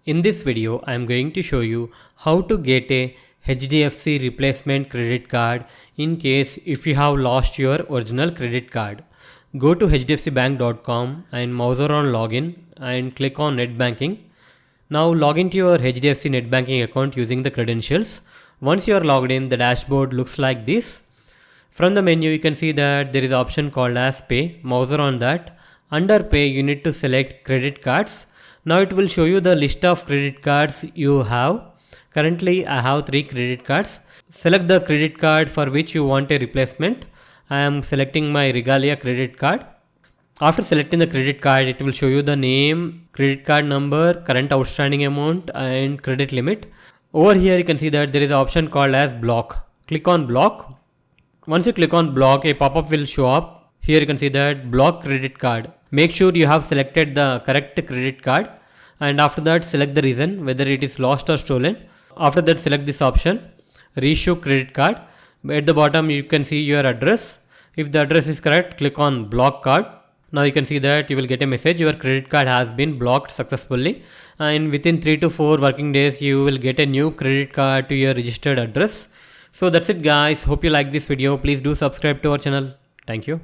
In this video, I am going to show you how to get a HDFC replacement credit card in case if you have lost your original credit card. Go to hdfcbank.com and mouse on login and click on net banking. Now log into your HDFC net banking account using the credentials. Once you are logged in, the dashboard looks like this. From the menu, you can see that there is an option called as pay. Mouse on that. Under pay, you need to select credit cards. Now it will show you the list of credit cards you have. Currently, I have 3 credit cards. Select the credit card for which you want a replacement. I am selecting my Regalia credit card. After selecting the credit card, it will show you the name, credit card number, current outstanding amount and credit limit. Over here, you can see that there is an option called as block. Click on block. Once you click on block, a pop-up will show up. Here you can see that block credit card. Make sure you have selected the correct credit card, and after that select the reason, whether it is lost or stolen. After that select this option, reissue credit card. At the bottom you can see your address. If the address is correct, click on block card. Now you can see that you will get a message, your credit card has been blocked successfully, and within 3 to 4 working days you will get a new credit card to your registered address. So that's it guys, hope you like this video. Please do subscribe to our channel. Thank you.